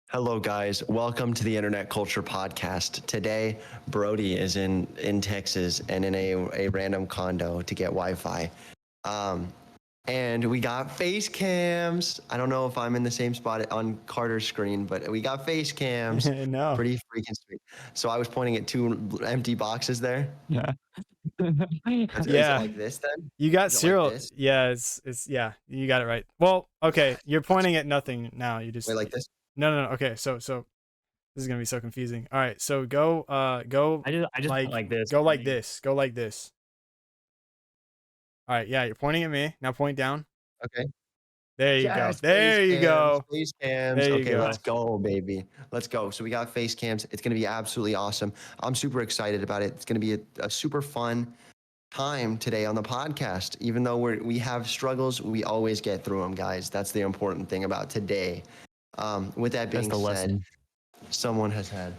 Hello, guys. Welcome to the Internet Culture Podcast. Today, Brody is in Texas and in a random condo to get Wi-Fi. And we got face cams. I don't know if I'm in the same spot on Carter's screen, but we got face cams. No. Pretty freaking sweet. So I was pointing at two empty boxes there. Yeah. Is Yeah. it like this then? You got Is it like Cyril. this? Yeah, it's yeah, you got it right. Well, okay, you're pointing at nothing now. You just Wait, like this? No. Okay, so this is gonna be so confusing. All right, so go I just like this. Go like this. Go like this. All right, yeah, you're pointing at me. Now point down. Okay. There you Yes, go. There face you go. cams, face cams. There you Okay, go. let's go, baby. Let's go. So we got face cams. It's going to be absolutely awesome. I'm super excited about it. It's going to be a super fun time today on the podcast. Even though we have struggles, we always get through them, guys. That's the important thing about today. With that being That's the said, lesson. someone has had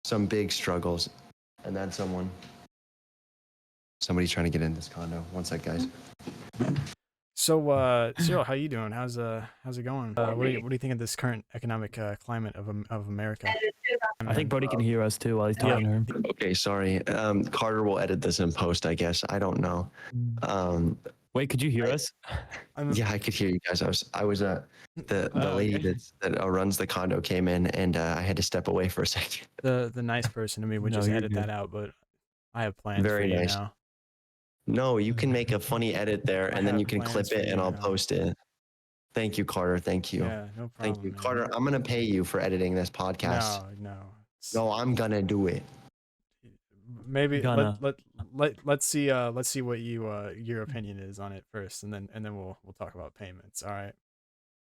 some big struggles, and that's somebody's trying to get in this condo. One sec, guys. So Cyril, how you doing? How's it going? What do you think of this current economic climate of America? I think Brody can hear us too while he's talking to her. Okay, sorry. Carter will edit this in post, I guess. I don't know. Wait, could you hear us? Yeah, I could hear you guys. I was the lady okay. that runs the condo came in, and I had to step away for a second. The nice person to me would No, just you're edit good. that out, but I have plans Very for you nice. now. No, you can make a funny edit there, I and then have you can plans clip it, for and you I'll now. post it. Thank you, Carter. Thank you. Yeah, no problem. Thank you, man. Carter. I'm gonna pay you for editing this podcast. No. No, I'm gonna do it. Maybe Gonna. let's see what your opinion is on it first, and then we'll talk about payments. All right.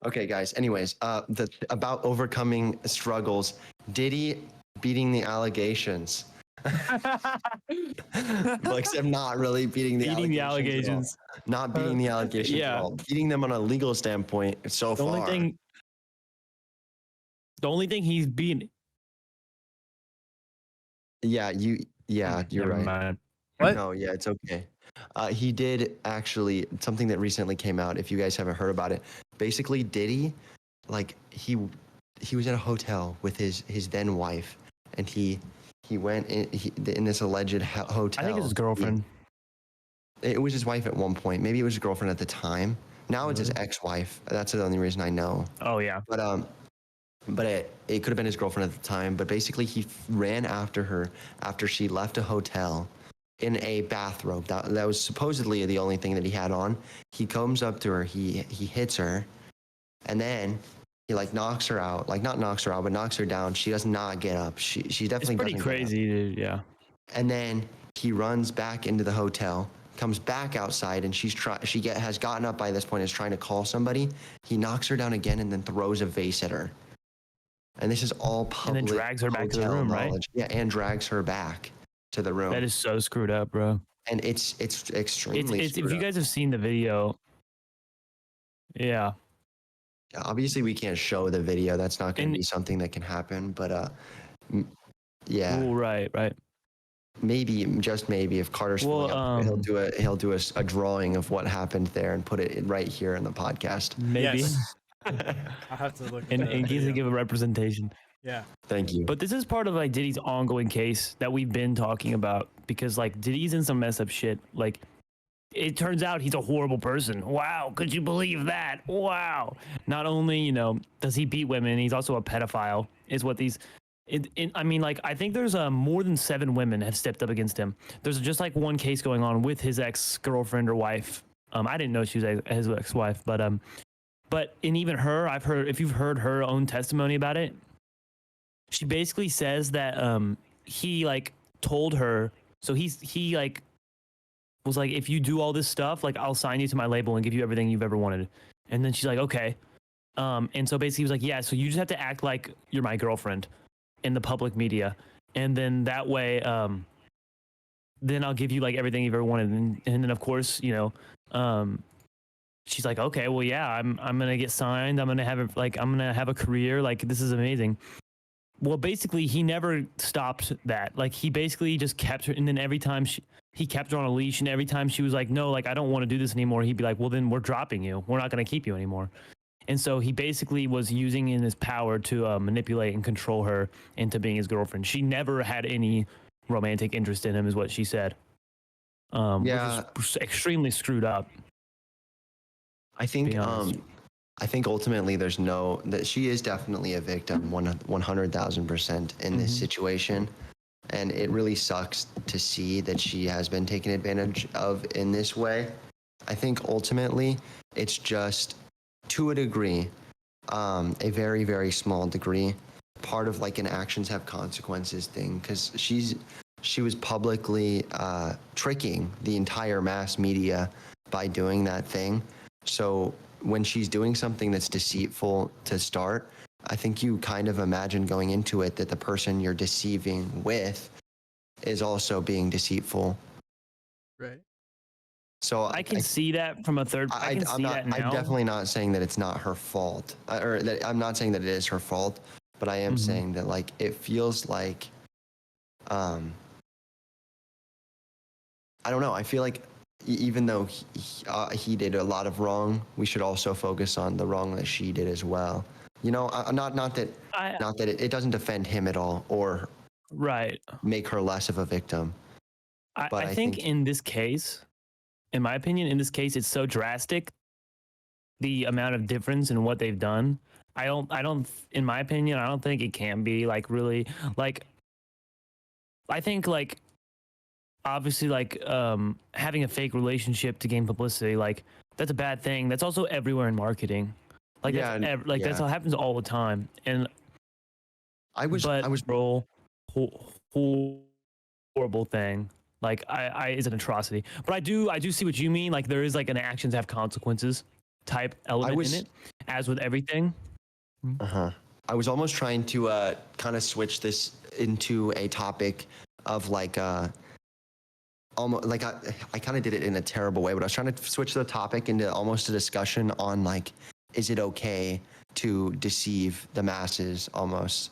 Okay, guys. Anyways, about overcoming struggles. Diddy beating the allegations. Well, except not really beating the Beating the allegations. At all. Not beating the allegations yeah. at all. Beating them on a legal standpoint so The far. only thing he's beaten. Yeah, you're Never right. mind. What? No, yeah, it's okay. He did actually something that recently came out. If you guys haven't heard about it, basically Diddy, like he was at a hotel with his then wife, and he went in this alleged hotel. I think it's his girlfriend. It was his wife at one point. Maybe it was his girlfriend at the time. Now it's his Really? ex-wife. That's the only reason I know. Oh yeah. But it could have been his girlfriend at the time. But basically, he ran after her after she left a hotel in a bathrobe. That was supposedly the only thing that he had on. He comes up to her. He hits her, and then he knocks her out. Not knocks her out, but knocks her down. She does not get up. She definitely It's pretty doesn't get up. crazy, dude. Yeah. And then he runs back into the hotel, comes back outside, and she has gotten up by this point, is trying to call somebody. He knocks her down again and then throws a vase at her. And this is all public. And then drags her back to the hotel room, right? knowledge. Yeah, and drags her back to the room. That is so screwed up, bro. And it's extremely It's if screwed you up. guys have seen the video. Yeah. Obviously, we can't show the video. That's not going to And- be something that can happen. But yeah, Ooh, right. maybe, just maybe, if Carter's Well, filling up, he'll do a drawing of what happened there and put it right here in the podcast. Maybe. Yes. I'll have to look. in at that case they video. give a representation. Yeah. Thank you. But this is part of Diddy's ongoing case that we've been talking about because Diddy's in some mess up shit. It turns out he's a horrible person. Wow, could you believe that? Wow. Not only, does he beat women, he's also a pedophile. Is what these I think there's more than 7 women have stepped up against him. There's just one case going on with his ex-girlfriend or wife. I didn't know she was his ex-wife, but and even her, I've heard, if you've heard her own testimony about it, she basically says that he told her, so he was like, if you do all this stuff, I'll sign you to my label and give you everything you've ever wanted. And then she's like, okay. And so basically he was like, yeah, so you just have to act like you're my girlfriend in the public media, and then that way then I'll give you everything you've ever wanted. And then of course she's like, okay, well, yeah, I'm gonna get signed. I'm gonna have I'm gonna have a career. This is amazing. Well, basically, he never stopped that. He basically just kept her, and then every time he kept her on a leash, and every time she was like, no, I don't want to do this anymore, he'd be like, well, then we're dropping you. We're not gonna keep you anymore. And so he basically was using in his power to manipulate and control her into being his girlfriend. She never had any romantic interest in him, is what she said. Yeah. Which is extremely screwed up. I think be honest. I think ultimately that she is definitely a victim 100,000% in this situation, and it really sucks to see that she has been taken advantage of in this way. I think ultimately it's just to a degree, a very, very small degree, part of like an actions have consequences thing, because she was publicly tricking the entire mass media by doing that thing. So when she's doing something that's deceitful to start, I think you kind of imagine going into it that the person you're deceiving with is also being deceitful. Right. So I can see that from a third. I can see that now. I'm definitely not saying that it's not her fault, or that I'm not saying that it is her fault, but I am saying that like it feels like, I don't know. I feel like even though he did a lot of wrong, we should also focus on the wrong that she did as well. You know, not that it doesn't defend him at all or right. make her less of a victim. But I think in this case, in my opinion, in this case, it's so drastic, the amount of difference in what they've done. I don't, in my opinion, I don't think it can be like really like, I think like, obviously like having a fake relationship to gain publicity, like that's a bad thing. That's also everywhere in marketing. Like that's how it happens all the time. And I was horrible thing. Like I is an atrocity. But I do see what you mean. Like there is like an actions have consequences type element in it, as with everything. I was almost trying to kind of switch this into a topic of like almost like I kind of did it in a terrible way, but I was trying to switch the topic into almost a discussion on like, is it okay to deceive the masses almost?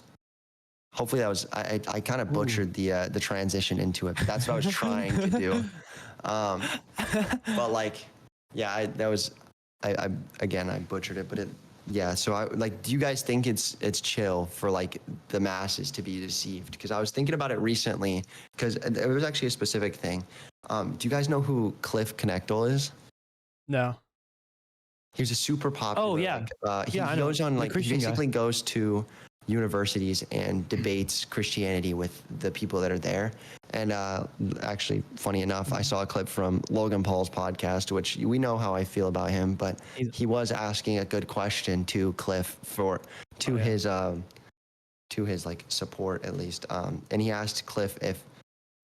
Hopefully that was, I kind of butchered the transition into it, but that's what I was trying to do. But like, yeah, I butchered it, but yeah. So I like, do you guys think it's chill for like the masses to be deceived? Because I was thinking about it recently, because there was actually a specific thing. Do you guys know who Cliff Connectal is? No. He's a super popular. Oh yeah. He goes on like, he basically goes to universities and debates Christianity with the people that are there. And actually, funny enough, I saw a clip from Logan Paul's podcast, which we know how I feel about him, but he was asking a good question to Cliff to his like support at least. And he asked Cliff if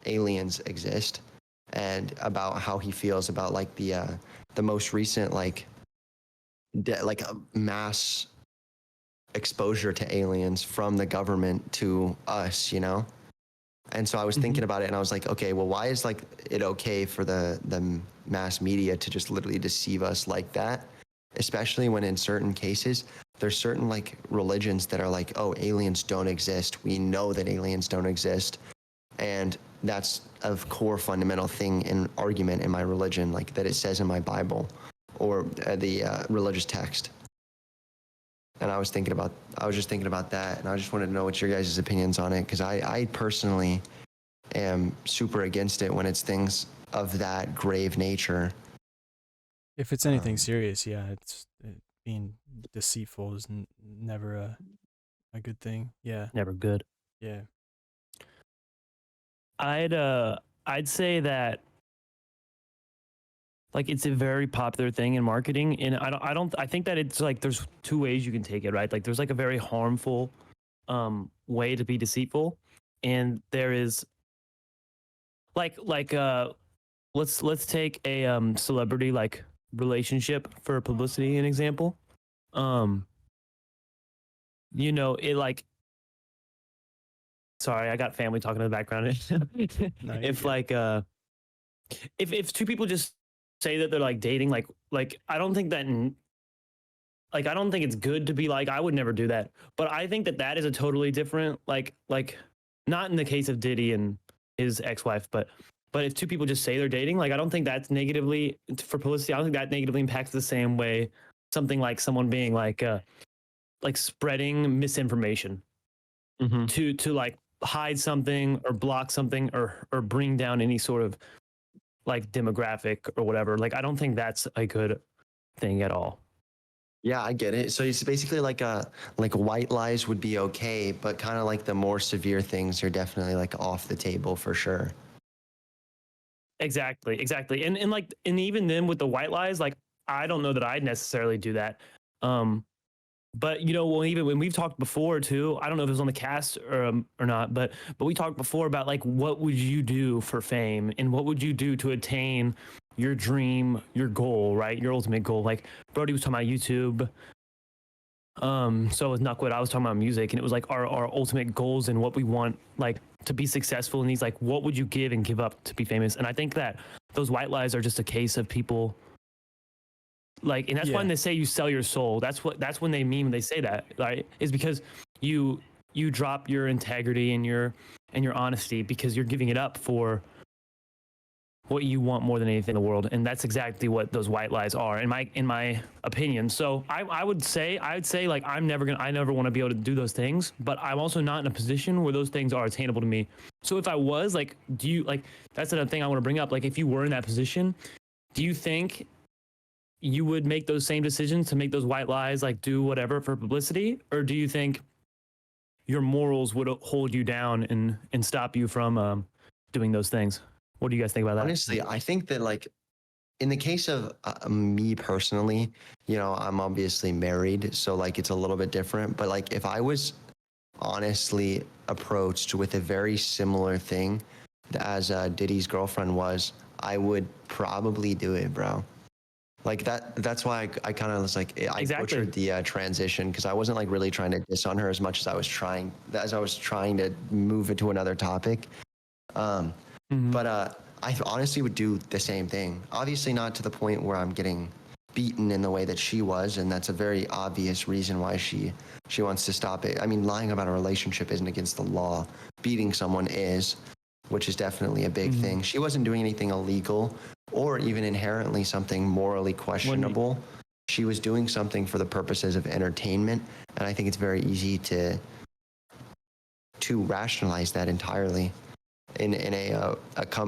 aliens exist and about how he feels about like the most recent like mass exposure to aliens from the government to us, you know? And so I was thinking about it and I was like, okay, well, why is like it okay for the mass media to just literally deceive us like that? Especially when in certain cases, there's certain like religions that are like, oh, aliens don't exist. We know that aliens don't exist. And that's a core fundamental thing in argument in my religion, like that it says in my Bible or the religious text. And I was just thinking about that, and I just wanted to know what your guys' opinions on it, because I personally am super against it when it's things of that grave nature. If it's anything serious, yeah, being deceitful is never a good thing. Yeah. Never good. Yeah. I'd say that like it's a very popular thing in marketing, and I think that it's like there's two ways you can take it, right? Like there's like a very harmful way to be deceitful, and there is like let's take a celebrity like relationship for publicity an example. You know, it like, sorry, I got family talking in the background. No, If like if two people just say that they're like dating, like I don't think that like I don't think it's good to be like, I would never do that, but I think that that is a totally different like not in the case of Diddy and his ex-wife, but if two people just say they're dating, like I don't think that's negatively for publicity. I don't think that negatively impacts the same way something like someone being like spreading misinformation Mm-hmm. to like hide something or block something or bring down any sort of like demographic or whatever. Like I don't think that's a good thing at all. Yeah, I get it. So it's basically like white lies would be okay, but kind of like the more severe things are definitely like off the table for sure. Exactly. And like and even then with the white lies, like I don't know that I'd necessarily do that. But you know, well, even when we've talked before too, I don't know if it was on the cast or not, but we talked before about like what would you do for fame and what would you do to attain your dream, your goal, right? Your ultimate goal. Like Brody was talking about YouTube. So with Nuckwit, I was talking about music, and it was like our ultimate goals and what we want like to be successful. And he's like, what would you give and give up to be famous? And I think that those white lies are just a case of people like, and that's when they say you sell your soul. That's when they mean when they say that, right? Is because you drop your integrity and your honesty because you're giving it up for what you want more than anything in the world. And that's exactly what those white lies are in my opinion. So I would say like I never want to be able to do those things, but I'm also not in a position where those things are attainable to me. So if I was like, do you like, that's another thing I want to bring up. Like if you were in that position, do you think you would make those same decisions to make those white lies, like do whatever for publicity? Or do you think your morals would hold you down and stop you from doing those things? What do you guys think about that? Honestly, I think that like in the case of me personally, you know, I'm obviously married, so like it's a little bit different. But like if I was honestly approached with a very similar thing as Diddy's girlfriend was, I would probably do it, bro. Like that's why I kind of was like, I butchered the transition because I wasn't like really trying to diss on her as much as I was trying to move it to another topic. But I honestly would do the same thing. Obviously not to the point where I'm getting beaten in the way that she was, and that's a very obvious reason why she wants to stop it. I mean, lying about a relationship isn't against the law. Beating someone is, which is definitely a big thing. She wasn't doing anything illegal or even inherently something morally questionable. She was doing something for the purposes of entertainment, and I think it's very easy to rationalize that entirely in a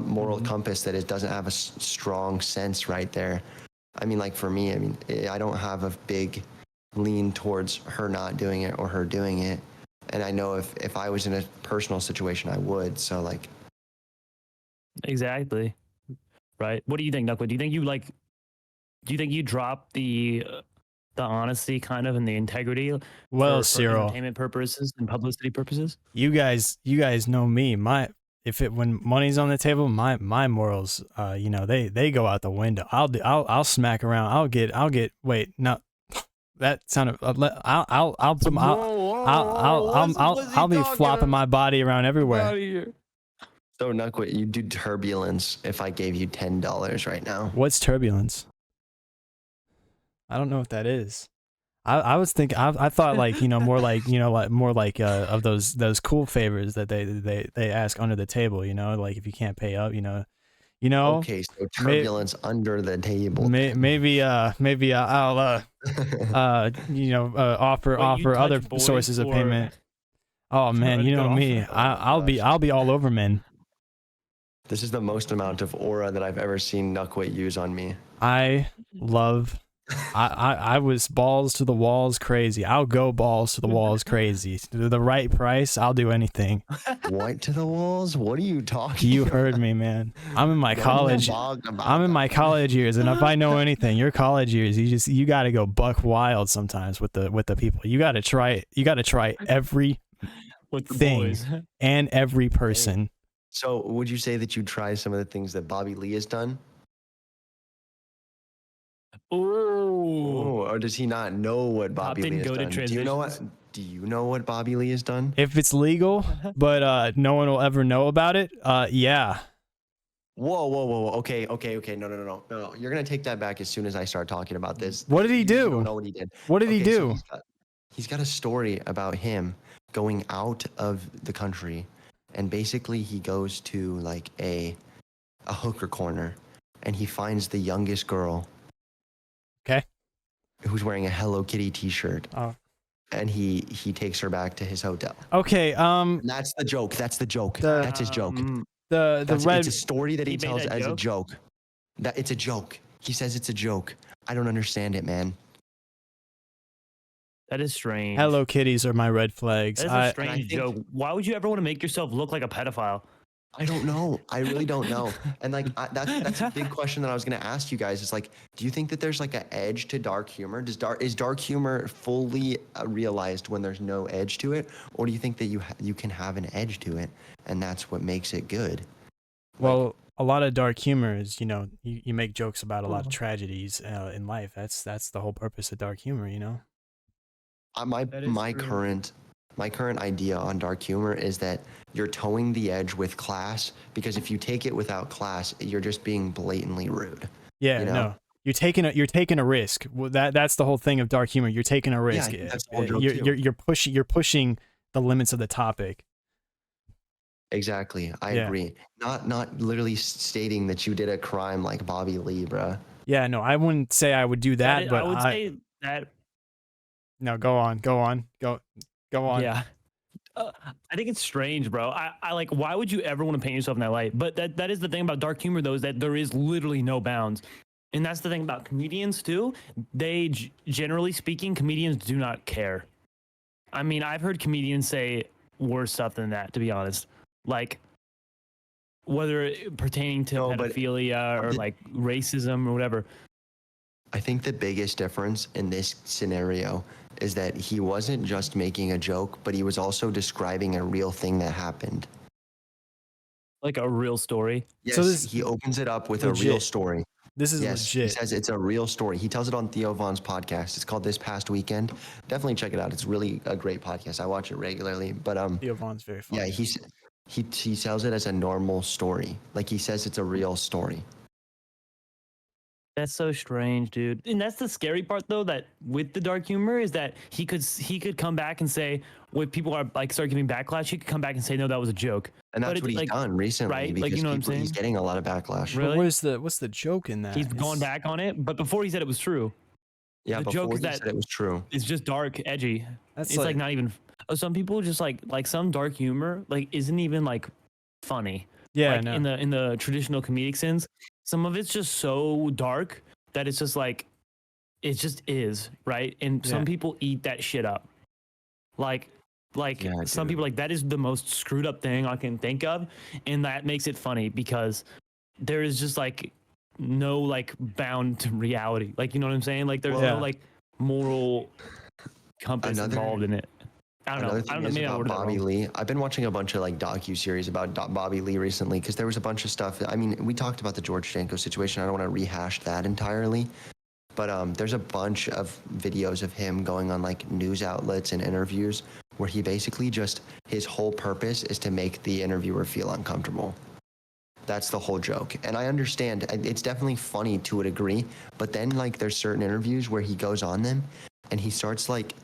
moral compass that it doesn't have a strong sense right there. I mean, like for me, I mean, I don't have a big lean towards her not doing it or her doing it, and I know if I was in a personal situation, I would. So like, exactly, right? What do you think, Nuckwood? Do you think you drop the honesty kind of and the integrity Well, for Cyril, entertainment purposes and publicity purposes? you guys know me. When money's on the table, my morals, you know, they go out the window. I'll smack around. Wait, no, that sounded. I'll be flopping my body around everywhere. so Nuckwit, you do turbulence if I gave you $10 right now. What's turbulence? I don't know what that is. I was thinking. I thought like, you know, more like, you know, like more like of those cool favors that they ask under the table. You know, like if you can't pay up, you know. Okay, so turbulence under the table. Maybe I'll you know, offer other sources of payment. Oh man, you know me. I'll be all over men. This is the most amount of aura that I've ever seen Nuckwit use on me. I was balls to the walls crazy. I'll go balls to the walls crazy. To the right price, I'll do anything. What to the walls? What are you talking You about? heard me, man. I'm in my college. I'm in my college years, and if I know anything, your college years, you got to go buck wild sometimes with the people. You got to try. You got to try every thing and every person. So, would you say that you try some of the things that Bobby Lee has done? Oh, or does he not know what Bobby Lee has done? Do you know what Bobby Lee has done? If it's legal, but no one will ever know about it, yeah. Whoa. Okay. No. You're going to take that back as soon as I start talking about this. What did he do? You don't know what he did. What did he do? So he's got a story about him going out of the country, and basically he goes to like a hooker corner, and he finds the youngest girl. Okay. who's wearing a Hello Kitty T-shirt, Oh. and he takes her back to his hotel. Okay. And that's the joke. That's the joke. That's his joke. It's a story that he made tells that as a joke? joke. That it's a joke. He says it's a joke. I don't understand it, man. That is strange. Hello Kitties are my red flags. That's a strange joke. Why would you ever want to make yourself look like a pedophile? I don't know. I really don't know. And like that's a big question that I was gonna ask you guys. Is like, do you think that there's like an edge to dark humor? Is dark humor fully realized when there's no edge to it, or do you think that you can have an edge to it, and that's what makes it good? Well, a lot of dark humor is, you make jokes about a lot of tragedies in life. That's the whole purpose of dark humor, My current idea on dark humor is that you're towing the edge with class, because if you take it without class, you're just being blatantly rude. Yeah, no. You're taking a risk. Well, that's the whole thing of dark humor. You're taking a risk. Yeah, that's the whole joke too. You're pushing the limits of the topic. Exactly. I agree. Not literally stating that you did a crime like Bobby Lee, bruh. Yeah, no, I wouldn't say I would do that, but I would say that. No, go on. Go on. Yeah. I think it's strange, bro. I like, why would you ever want to paint yourself in that light? But that is the thing about dark humor, though, is that there is literally no bounds. And that's the thing about comedians, too. They, generally speaking, comedians do not care. I mean, I've heard comedians say worse stuff than that, to be honest. Like, whether pertaining to pedophilia or like racism or whatever. I think the biggest difference in this scenario is that he wasn't just making a joke, but he was also describing a real thing that happened. Like a real story. Yes, so he opens it up with a real story. This is legit. He says it's a real story. He tells it on Theo Von's podcast. It's called This Past Weekend. Definitely check it out. It's really a great podcast. I watch it regularly. But Theo Von's very funny. Yeah, he tells it as a normal story. Like he says it's a real story. That's so strange, dude. And that's the scary part, though, that with the dark humor is that he could come back and say, when people are like start giving backlash, he could come back and say, no, that was a joke. And that's what he's done recently, right? Because like, you know what I'm saying? He's getting a lot of backlash. Really? But what's the joke in that? He's gone back on it, but before he said it was true. Yeah, the joke is that it was true. It's just dark, edgy. It's like not even. Some people just like some dark humor like isn't even like funny. Yeah, like, no. in the traditional comedic sense, some of it's just so dark that it's just like, it just is, right? And some people eat that shit up. Like some people like, that is the most screwed up thing I can think of, and that makes it funny because there is just like no like bound to reality. Like, you know what I'm saying? Like there's no like moral compass involved in it. I don't know. Maybe about Bobby Lee. I've been watching a bunch of like docu-series about Bobby Lee recently because there was a bunch of stuff. I mean, we talked about the George Janko situation. I don't want to rehash that entirely. But there's a bunch of videos of him going on like news outlets and interviews where he basically just, his whole purpose is to make the interviewer feel uncomfortable. That's the whole joke. And I understand it's definitely funny to a degree, but then like there's certain interviews where he goes on them and he starts like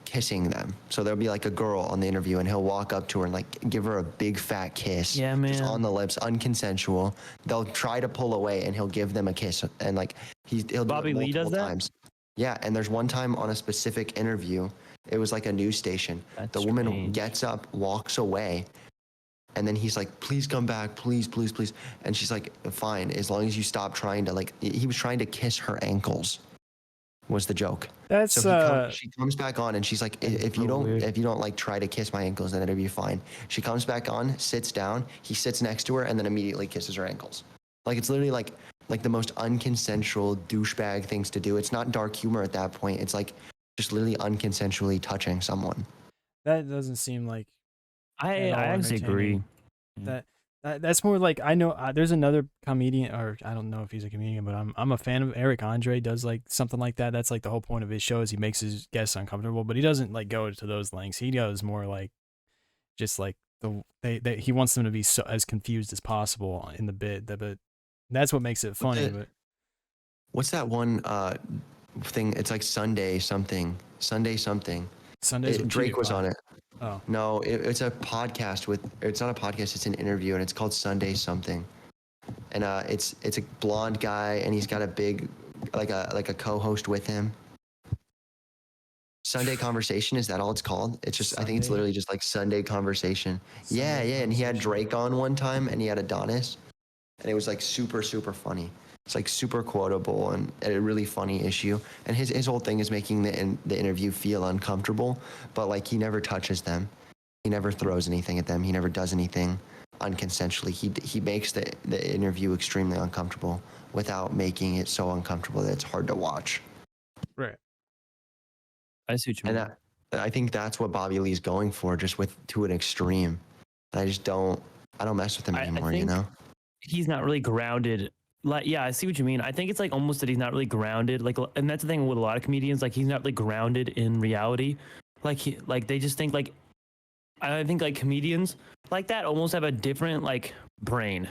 kissing them. So there'll be like a girl on the interview and he'll walk up to her and like give her a big fat kiss. Yeah, man. Just on the lips, unconsensual. They'll try to pull away and he'll give them a kiss, and like he'll Bobby do it Lee does that? times. Yeah, and there's one time on a specific interview, it was like a news station. That's the woman strange. gets up, walks away, and then he's like, please come back, please, please, please. And she's like, fine, as long as you stop trying to, like, he was trying to kiss her ankles, was the joke. That's she comes back on and she's like, if you don't like try to kiss my ankles, then it'll be fine. She comes back on, sits down, he sits next to her, and then immediately kisses her ankles. Like, it's literally like the most unconsensual douchebag things to do. It's not dark humor at that point. It's like just literally unconsensually touching someone. That doesn't seem like. I actually agree. That's more like, I know there's another comedian, or I don't know if he's a comedian, but I'm a fan of Eric Andre. Does like something like that. That's like the whole point of his show, is he makes his guests uncomfortable, but he doesn't like go to those lengths. He goes more like just like he wants them to be as confused as possible in the bit. But that's what makes it funny. But what's that one thing? It's like Sunday something. Drake was on it. Oh. No, it's a podcast it's not a podcast, it's an interview, and it's called Sunday something. And it's a blonde guy, and he's got a big, like a co-host with him. Sunday Conversation, is that all it's called? It's just, I think it's literally just like Sunday Conversation. Yeah, and he had Drake on one time, and he had Adonis, and it was like super, super funny. It's like super quotable and a really funny issue. And his whole thing is making the interview feel uncomfortable, but like he never touches them. He never throws anything at them. He never does anything unconsensually. He makes the interview extremely uncomfortable without making it so uncomfortable that it's hard to watch. Right. I see what you mean. And I think that's what Bobby Lee's going for, just to an extreme. I don't mess with him anymore, you know? He's not really grounded. Like, yeah, I see what you mean. I think it's like almost that he's not really grounded. Like, and that's the thing with a lot of comedians. Like, he's not really grounded in reality. Like they just think like, I think like comedians like that almost have a different like brain.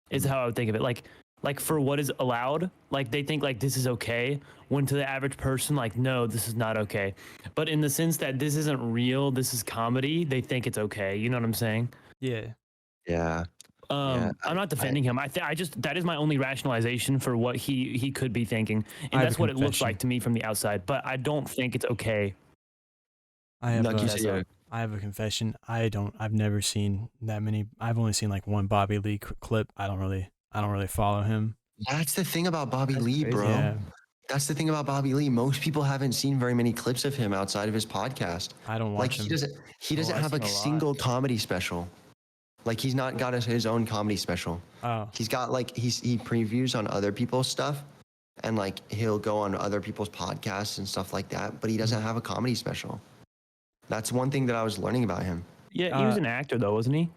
Is how I would think of it. Like for what is allowed, like they think like this is okay, when to the average person, like, no, this is not okay. But in the sense that this isn't real, this is comedy, they think it's okay. You know what I'm saying? Yeah. Yeah. I'm not defending him. I just, that is my only rationalization for what he could be thinking. And that's what it looks like to me from the outside. But I don't think it's okay. I have a confession. I've never seen that many. I've only seen like one Bobby Lee clip. I don't really follow him. That's the thing about Bobby Lee, crazy. bro. Yeah. That's the thing about Bobby Lee. Most people haven't seen very many clips of him outside of his podcast. I don't watch him. He doesn't have a single comedy special. Like he's not got his own comedy special. Oh. He's got like he previews on other people's stuff, and like he'll go on other people's podcasts and stuff like that. But he doesn't have a comedy special. That's one thing that I was learning about him. Yeah, he was an actor though, wasn't he?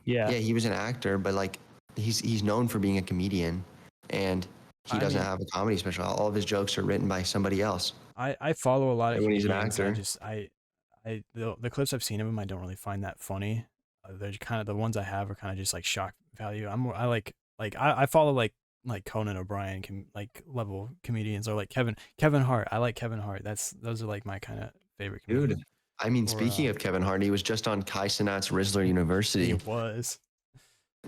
Yeah. Yeah, he was an actor, but like he's known for being a comedian, and he doesn't have a comedy special. All of his jokes are written by somebody else. I follow a lot of when he's an comedians. actor. The clips I've seen of him, I don't really find that funny. They're kind of the ones I have are kind of just like shock value. I follow like Conan O'Brien level comedians, or like Kevin Hart. I like Kevin Hart. Those are like my kind of favorite comedians. Dude, I mean, speaking of Kevin Hart, he was just on Kai Cenat's Rizzler University. He was.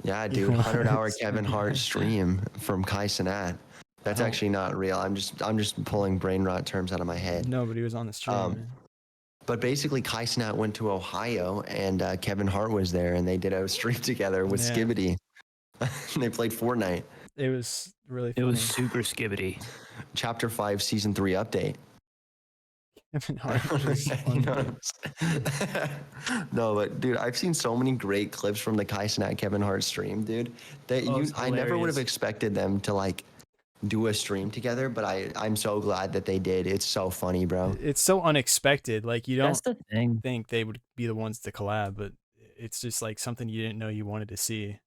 Yeah, dude, 100-hour Kevin Hart stream from Kai Cenat. That's actually not real. I'm just pulling brain rot terms out of my head. No, but he was on the stream. Man. But basically, Kai Cenat went to Ohio, and Kevin Hart was there, and they did a stream together with Skibbity. They played Fortnite. It was really funny. It was super skibbity. Chapter 5, Season 3 update. Kevin Hart was funny. No, but dude, I've seen so many great clips from the Kai Cenat Kevin Hart stream, dude. I never would have expected them to like do a stream together, but I'm so glad that they did. It's so funny, bro. It's so unexpected. Like you don't think they would be the ones to collab, but it's just like something you didn't know you wanted to see.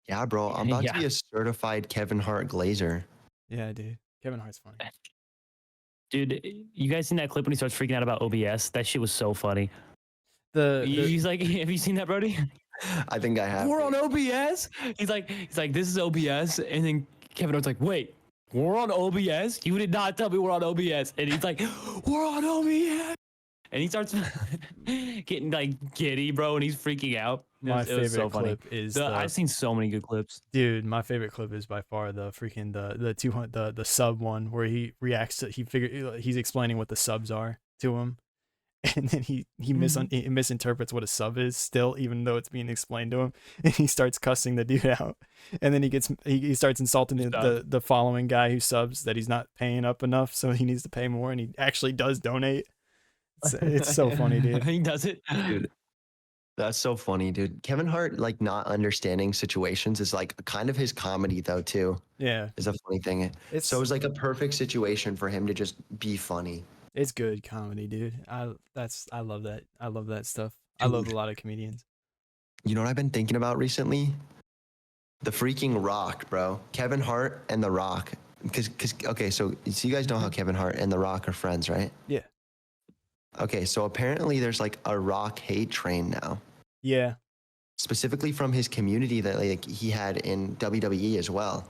Yeah, bro. I'm about to be a certified Kevin Hart glazer. Yeah, dude. Kevin Hart's funny. Dude, you guys seen that clip when he starts freaking out about OBS? That shit was so funny. He's like, have you seen that, Brody? I think I have. We're on OBS. He's like, this is OBS, and then Kevin Hart's like, wait, we're on OBS? You did not tell me we're on OBS. And he's like, we're on OBS. And he starts getting like giddy, bro, and he's freaking out. My favorite clip is I've seen so many good clips. Dude, my favorite clip is by far the freaking the sub one where he reacts to he's explaining what the subs are to him. And then he misinterprets what a sub is still, even though it's being explained to him, and he starts cussing the dude out. And then he starts insulting the following guy who subs that he's not paying up enough, so he needs to pay more, and he actually does donate. It's so funny, dude. He does it, dude. That's so funny, dude. Kevin Hart like not understanding situations is like kind of his comedy though too. Yeah, is a funny thing. It's a perfect situation for him to just be funny. It's good comedy, dude. I love that. I love that stuff. Dude. I love a lot of comedians. You know what I've been thinking about recently? The freaking Rock, bro. Kevin Hart and The Rock. Okay, so you guys know how Kevin Hart and The Rock are friends, right? Yeah. Okay, so apparently there's like a Rock hate train now. Yeah. Specifically from his community that like he had in WWE as well.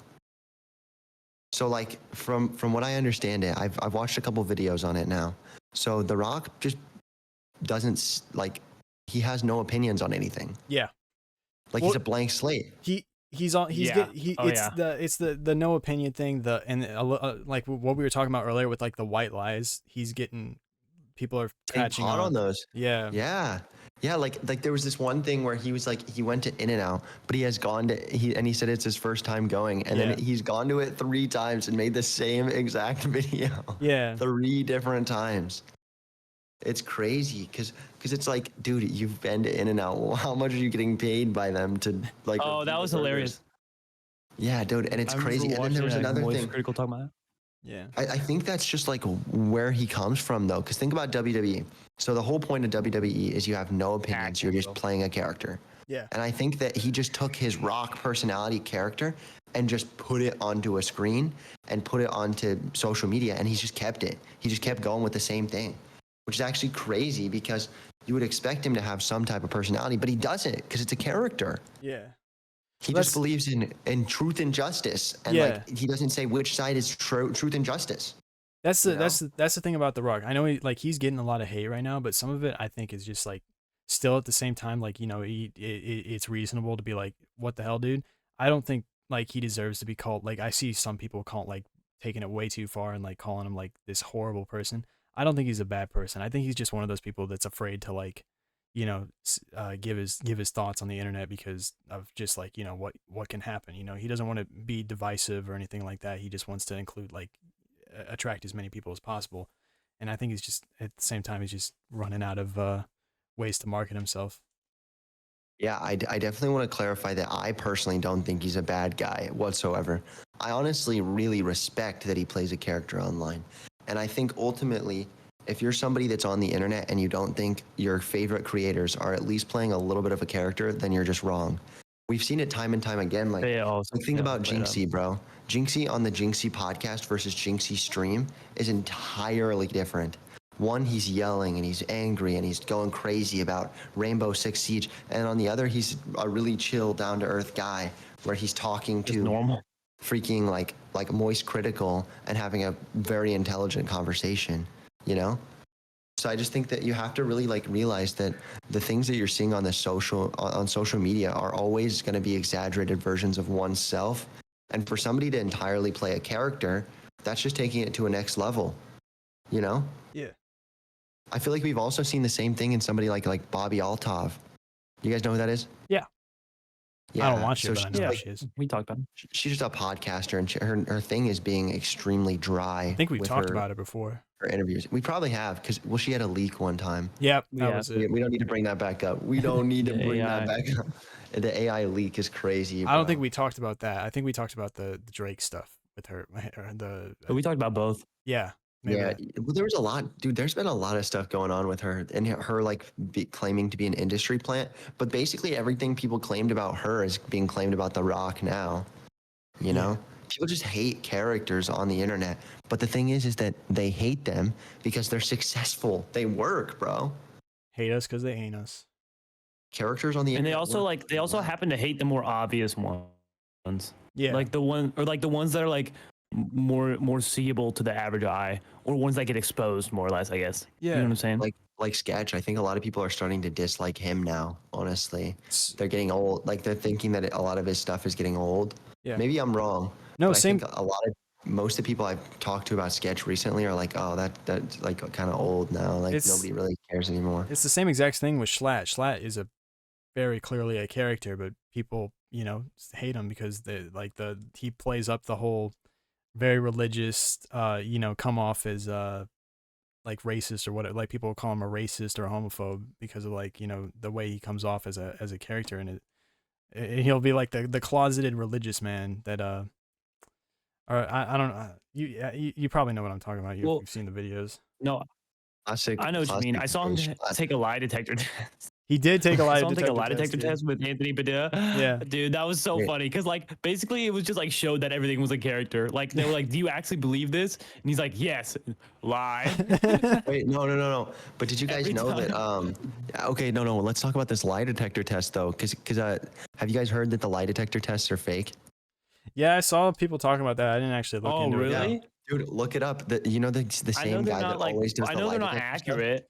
So like from what I understand it, I've watched a couple videos on it now. So The Rock just doesn't like, he has no opinions on anything. Yeah. Like he's a blank slate. he's on. He's Yeah. it's the no opinion thing. Like what we were talking about earlier with like the white lies. He's getting people are Getting catching caught on. on those. Yeah. Yeah, like there was this one thing where he was like he went to In-N-Out, but he has gone to he said it's his first time going, and then he's gone to it 3 times and made the same exact video. Yeah. 3 different times. It's crazy because it's like, dude, you've been to In-N-Out. How much are you getting paid by them to like? Oh, that was hilarious. Yeah, dude, and it's crazy. And then there was another thing. Critical talking about that. Yeah. I think that's just like where he comes from, though. Because think about WWE. So the whole point of WWE is you have no opinions. You're just playing a character. Yeah. And I think that he just took his Rock personality character and just put it onto a screen and put it onto social media, and he's just kept it. He just kept going with the same thing, which is actually crazy because you would expect him to have some type of personality, but he doesn't because it's a character. Yeah. He just believes in truth and justice, and like he doesn't say which side is truth and justice. That's the thing about The Rock. I know he's getting a lot of hate right now, but some of it I think is just like still at the same time, like, you know, it's reasonable to be like, what the hell, dude? I don't think like he deserves to be called, like, I see some people taking it way too far and like calling him like this horrible person. I don't think he's a bad person. I think he's just one of those people that's afraid to like, you know, give his thoughts on the internet because of just like, you know, what can happen. You know, he doesn't want to be divisive or anything like that. He just wants to include like attract as many people as possible. And I think he's just at the same time he's just running out of ways to market himself. Yeah, I definitely want to clarify that I personally don't think he's a bad guy whatsoever. I honestly really respect that he plays a character online. And I think ultimately, if you're somebody that's on the internet and you don't think your favorite creators are at least playing a little bit of a character, then you're just wrong. We've seen it time and time again. Like think about Jinxie, bro. Jinxie on the Jinxie podcast versus Jinxie stream is entirely different. One, he's yelling and he's angry and he's going crazy about Rainbow Six Siege. And on the other, he's a really chill, down-to-earth guy where he's talking to normal, freaking like Moist Critical and having a very intelligent conversation, you know? So I just think that you have to really like realize that the things that you're seeing on social media are always going to be exaggerated versions of oneself. And for somebody to entirely play a character, that's just taking it to a next level, you know? Yeah. I feel like we've also seen the same thing in somebody like Bobby Altov. You guys know who that is? Yeah. Yeah. I don't watch her, but I know who she is. We talked about her. She's just a podcaster, and her thing is being extremely dry. I think we talked about it before. Her interviews. We probably have, because, well, she had a leak one time. Yep, that was it. We don't need to bring that back up. We don't need to bring that back up. The AI leak is crazy. Bro. I don't think we talked about that. I think we talked about the Drake stuff with her. We talked about both. Yeah. Maybe. Yeah, well, there was a lot, dude. There's been a lot of stuff going on with her and her like claiming to be an industry plant. But basically, everything people claimed about her is being claimed about The Rock now. You know, people just hate characters on the internet. But the thing is that they hate them because they're successful. They work, bro. Hate us because they ain't us. Characters on the internet. And they also happen to hate the more obvious ones. Yeah, like the ones that are like more seeable to the average eye, or ones that get exposed more or less, I guess. Yeah, you know what I'm saying? Like Sketch. I think a lot of people are starting to dislike him now. Honestly, they're getting old. Like they're thinking that a lot of his stuff is getting old. Yeah, maybe I'm wrong. No, same. I think most of the people I've talked to about Sketch recently are like, oh, that's like kind of old now. Like nobody really cares anymore. It's the same exact thing with Schlatt. Schlatt is a very clearly a character, but people, you know, hate him because he plays up the whole very religious, you know, come off as like racist or whatever. Like people call him a racist or a homophobe because of like, you know, the way he comes off as a character, and he'll be like the closeted religious man that or I don't know. You probably know what I'm talking about. You've seen the videos. No, I know what you mean. I saw him take a lie detector test. He did take a lie detector test with Anthony Padilla. Yeah, dude, that was so funny because like basically it was just like showed that everything was a character. Like they were like, "Do you actually believe this?" And he's like, "Yes." Lie. Wait, no. But did you guys know that? Okay, no. Let's talk about this lie detector test though, because have you guys heard that the lie detector tests are fake? Yeah, I saw people talking about that. I didn't actually look into it. Oh, really? Dude, look it up. You know the same guy that always does the lie detector. I know they're not accurate.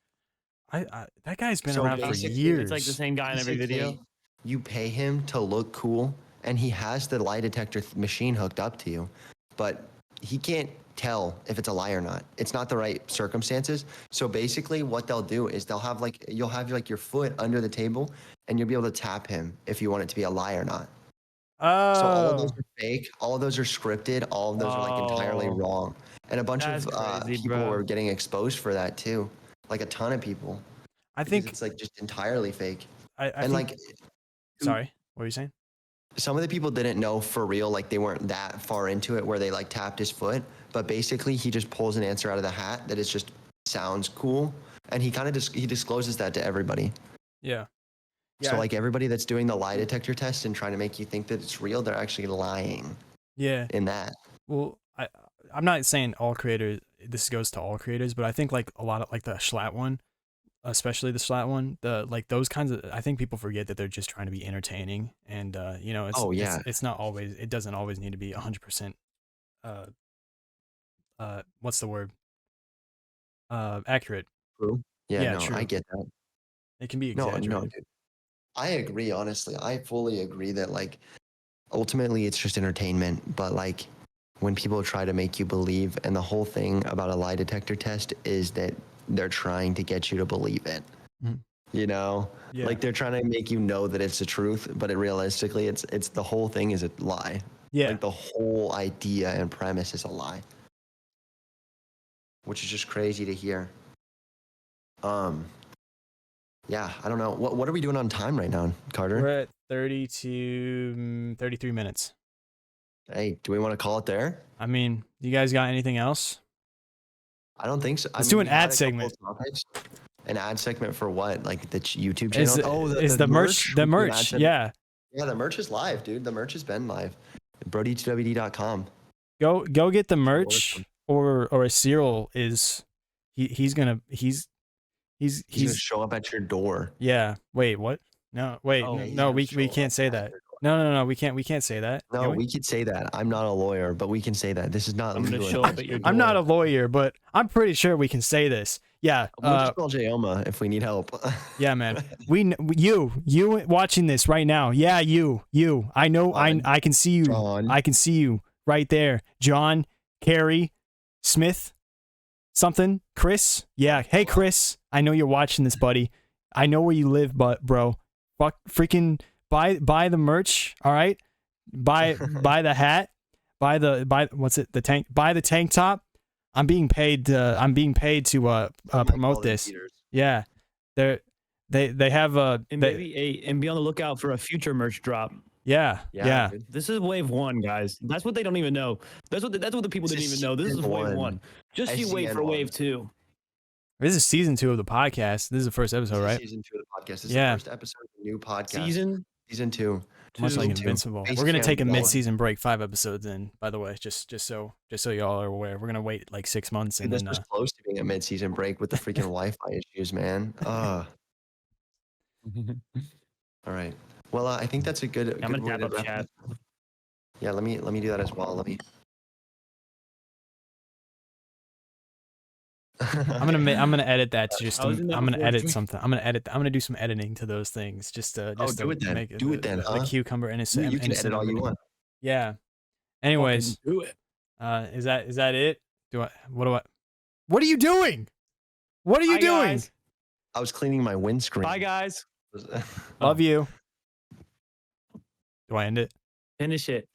That guy's been around for years. It's like the same guy in every video. You pay him to look cool and he has the lie detector machine hooked up to you, but he can't tell if it's a lie or not. It's not the right circumstances. So basically what they'll do is they'll have like, you'll have like your foot under the table and you'll be able to tap him if you want it to be a lie or not. Oh. So all of those are fake. All of those are scripted. All of those are like entirely Oh. wrong. And a bunch That's of crazy, people bro. were getting exposed for that too. Like a ton of people. I Because think it's like just entirely fake. I And think, like sorry, what were you saying? some of the people didn't know for real, like they weren't that far into it where they like tapped his foot, but basically he just pulls an answer out of the hat that is just sounds cool, and he kind of he discloses that to everybody. Yeah. So like everybody that's doing the lie detector test and trying to make you think that it's real, they're actually lying. Yeah. In that. Well, I'm not saying all creators. This goes to all creators, but I think like a lot of like the Schlatt one, especially the Schlatt one, the like those kinds of. I think people forget that they're just trying to be entertaining, and you know, it's not always. It doesn't always need to be 100%. What's the word? Accurate. True. Yeah, no, true. I get that. It can be exaggerated. No, dude. I agree, honestly. I fully agree that like ultimately it's just entertainment, but like when people try to make you believe, and the whole thing about a lie detector test is that they're trying to get you to believe it. Mhm. You know? Yeah. Like they're trying to make you know that it's the truth, but realistically it's the whole thing is a lie. Yeah. Like the whole idea and premise is a lie. Which is just crazy to hear. Yeah, I don't know. What are we doing on time right now, Carter? We're at 32, 33 minutes. Hey, do we want to call it there? I mean, you guys got anything else? I don't think so. Let's do an ad segment. An ad segment for what? Like the YouTube channel? Is the merch? The merch, yeah. Yeah, the merch is live, dude. The merch has been live. Brody2WD.com. Go get the merch, or a Cyril is he's gonna show up at your door. Yeah. Wait, what? No, wait, no, we can't say that. No, we can't say that. No, we could say that. I'm not a lawyer, but we can say that. This is not legal. I'm gonna show up at your door. I'm not a lawyer, but I'm pretty sure we can say this. Yeah. We'll just call Jayoma if we need help. Yeah, man. You watching this right now. Yeah, you. I know. I can see you. John. I can see you right there. John, Carrie, Smith, something, Chris. Yeah. Hey, Chris. I know you're watching this, buddy. I know where you live, but bro, freaking buy the merch. All right. Buy the hat. Buy what's it? The tank. Buy the tank top. I'm being paid to promote this. Yeah, they have and be on the lookout for a future merch drop. Yeah. This is wave 1, guys. That's what they don't even know. That's what the people didn't even know. This is wave 1. Just you wait for wave 2. This is season 2 of the podcast. This is the first episode, right? Season 2 of the podcast. This is the first episode of the new podcast. Season 2. Much like Invincible. We're gonna take a mid-season break, 5 episodes in. By the way, just so y'all are aware, we're gonna wait like 6 months. And this was close to being a mid-season break with the freaking Wi-Fi issues, man. All right. Well, I think that's a good. I'm gonna tap up chat. Yeah, let me do that as well. I'm gonna edit that to just. I'm gonna edit something. I'm gonna do some editing to those things just to do it then. Make it then. The cucumber innocent. You can edit all you want. Yeah. Anyways, do it. Is that it? What are you doing? What are you doing? Guys. I was cleaning my windscreen. Bye, guys. Love you. Do I end it? Finish it.